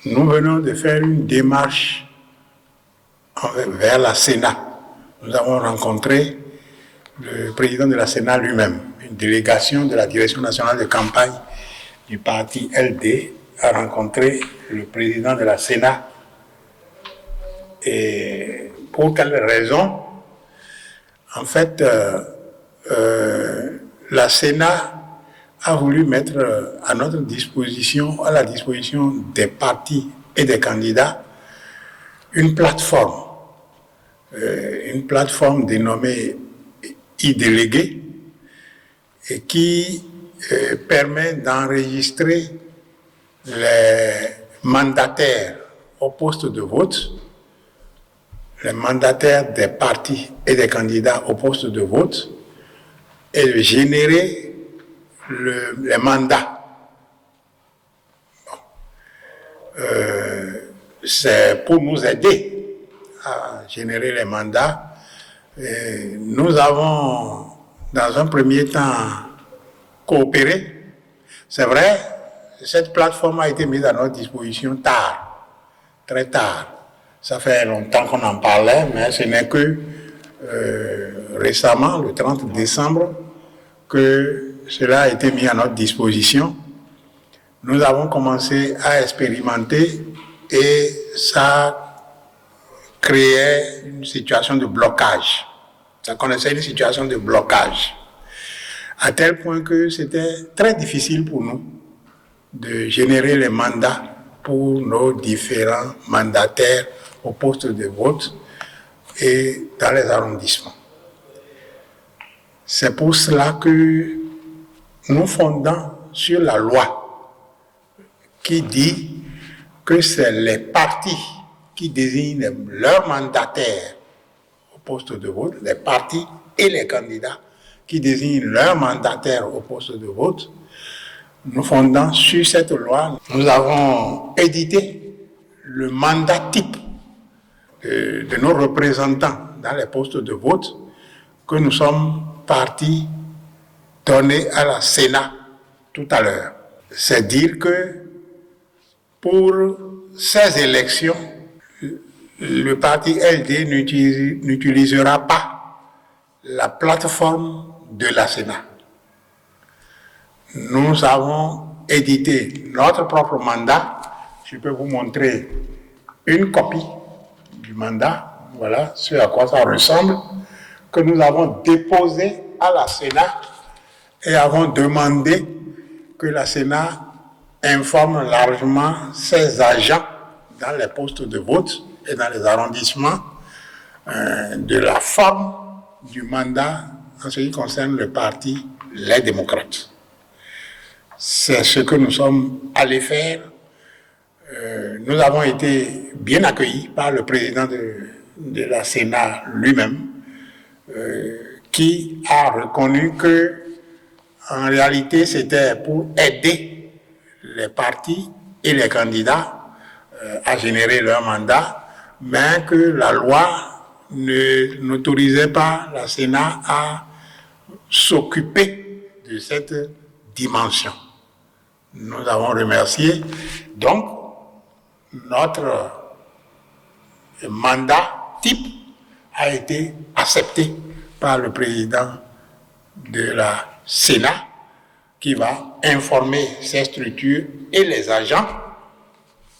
nous venons de faire une démarche vers la Sénat. Nous avons rencontré le président de la Sénat lui-même. Une délégation de la direction nationale de campagne du parti LD a rencontré le président de la Sénat. Et pour quelle raison? En fait, la Sénat a voulu mettre à notre disposition, à la disposition des partis et des candidats, une plateforme dénommée e-délégué et qui permet d'enregistrer les mandataires au poste de vote, les mandataires des partis et des candidats au poste de vote et de générer les mandats. C'est pour nous aider à générer les mandats. Et nous avons, dans un premier temps, coopéré. C'est vrai, cette plateforme a été mise à notre disposition tard, très tard. Ça fait longtemps qu'on en parlait, mais ce n'est que récemment, le 30 décembre, que cela a été mis à notre disposition. Nous avons commencé à expérimenter et ça créait une situation de blocage. Ça connaissait une situation de blocage. À tel point que c'était très difficile pour nous de générer les mandats pour nos différents mandataires au poste de vote et dans les arrondissements. C'est pour cela que nous fondons sur la loi qui dit que c'est les partis qui désignent leurs mandataires au poste de vote, les partis et les candidats qui désignent leurs mandataires au poste de vote. Nous fondons sur cette loi. Nous avons édité le mandat type de nos représentants dans les postes de vote que nous sommes partis donner à la Sénat tout à l'heure. C'est dire que pour ces élections, le parti LD n'utilisera pas la plateforme de la Sénat. Nous avons édité notre propre mandat. Je peux vous montrer une copie du mandat. Voilà ce à quoi ça ressemble, que nous avons déposé à la Sénat et avons demandé que la Sénat informe largement ses agents dans les postes de vote et dans les arrondissements de la forme du mandat en ce qui concerne le parti Les Démocrates. C'est ce que nous sommes allés faire. Nous avons été bien accueillis par le président de la Sénat lui-même, qui a reconnu que en réalité c'était pour aider les partis et les candidats à générer leur mandat, mais que la loi n'autorisait pas la Sénat à s'occuper de cette dimension. Nous avons remercié. Donc, notre mandat type a été accepté par le président de la Sénat, qui va informer ces structures et les agents.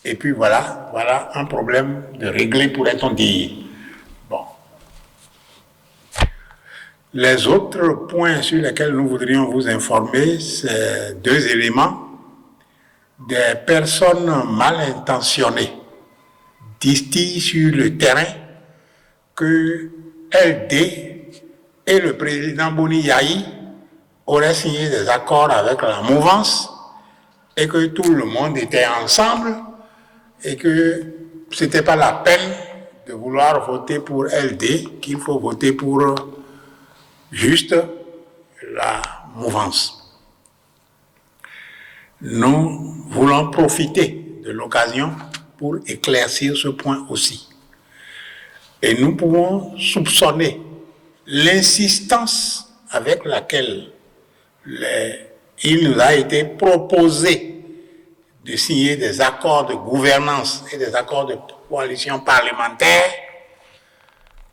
Et puis voilà un problème de régler, pourrait-on dire. Bon. Les autres points sur lesquels nous voudrions vous informer, c'est deux éléments. Des personnes mal intentionnées distillent sur le terrain que LD et le président Boni Yahi auraient signé des accords avec la mouvance et que tout le monde était ensemble et que ce n'était pas la peine de vouloir voter pour LD, qu'il faut voter pour juste la mouvance. Nous voulons profiter de l'occasion pour éclaircir ce point aussi. Et nous pouvons soupçonner l'insistance avec laquelle il nous a été proposé de signer des accords de gouvernance et des accords de coalition parlementaire,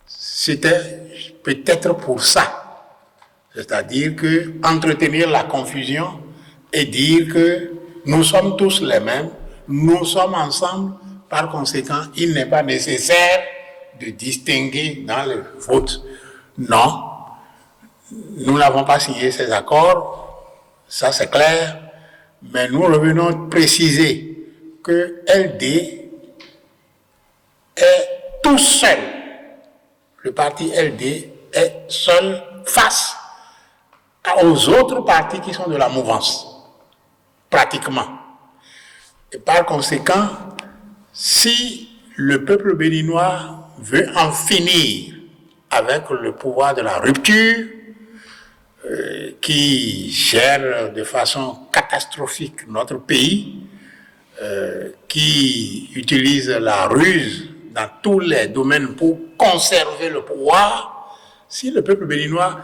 c'était peut-être pour ça. C'est-à-dire que entretenir la confusion et dire que nous sommes tous les mêmes, nous sommes ensemble, par conséquent, il n'est pas nécessaire de distinguer dans le vote. Non, nous n'avons pas signé ces accords, ça c'est clair, mais nous revenons préciser que LD est tout seul. Le parti LD est seul face aux autres partis qui sont de la mouvance, pratiquement. Et par conséquent, si le peuple béninois veut en finir avec le pouvoir de la rupture, qui gère de façon catastrophique notre pays, qui utilise la ruse dans tous les domaines pour conserver le pouvoir, si le peuple béninois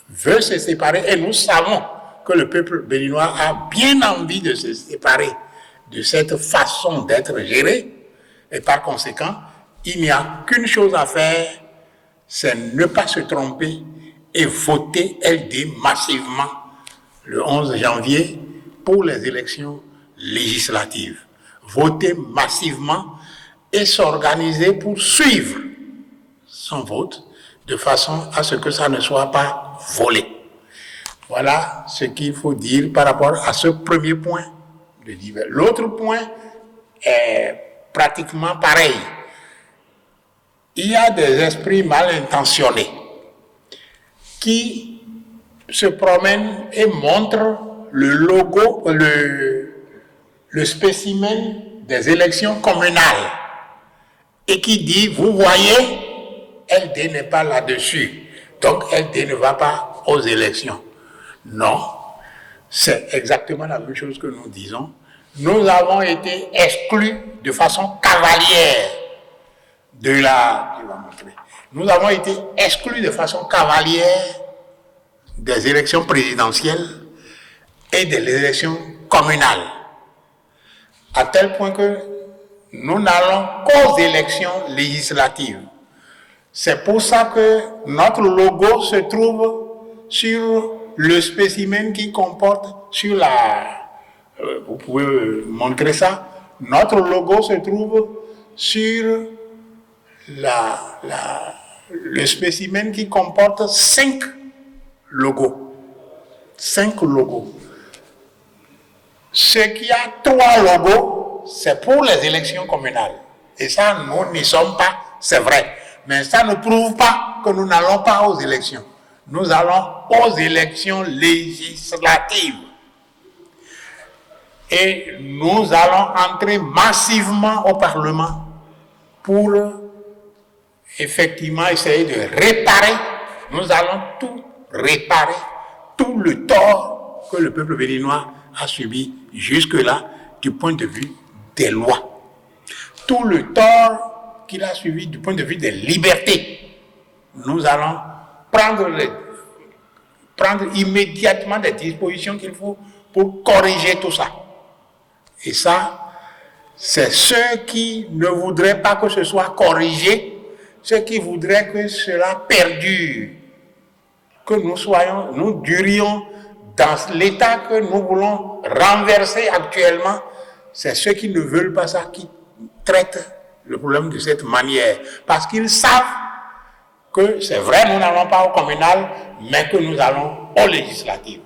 veut se séparer, et nous savons que le peuple béninois a bien envie de se séparer de cette façon d'être géré, et par conséquent, il n'y a qu'une chose à faire, c'est ne pas se tromper et voter LD massivement le 11 janvier pour les élections législatives. Voter massivement et s'organiser pour suivre son vote de façon à ce que ça ne soit pas volé. Voilà ce qu'il faut dire par rapport à ce premier point de divers. L'autre point est pratiquement pareil. Il y a des esprits mal intentionnés qui se promènent et montrent le logo, le spécimen des élections communales et qui dit, vous voyez, LD n'est pas là-dessus, donc LD ne va pas aux élections. Non, c'est exactement la même chose que nous disons. Nous avons été exclus de façon cavalière de la... Nous avons été exclus de façon cavalière des élections présidentielles et des élections communales, à tel point que nous n'allons qu'aux élections législatives. C'est pour ça que notre logo se trouve sur le spécimen qui comporte, sur la... vous pouvez montrer ça, notre logo se trouve sur le spécimen qui comporte 5 logos. 5 logos. Ce qui a 3 logos, c'est pour les élections communales. Et ça, nous n'y sommes pas, c'est vrai. Mais ça ne prouve pas que nous n'allons pas aux élections. Nous allons aux élections législatives. Et nous allons entrer massivement au Parlement pour effectivement essayer de réparer. Nous allons tout réparer, tout le tort que le peuple béninois a subi jusque-là du point de vue des lois. Tout le tort qu'il a subi du point de vue des libertés. Nous allons prendre immédiatement des dispositions qu'il faut pour corriger tout ça. Et ça, c'est ceux qui ne voudraient pas que ce soit corrigé, ceux qui voudraient que cela perdure, que nous durions dans l'état que nous voulons renverser actuellement. C'est ceux qui ne veulent pas ça qui traitent le problème de cette manière. Parce qu'ils savent que c'est vrai, nous n'allons pas au communal, mais que nous allons aux législatives.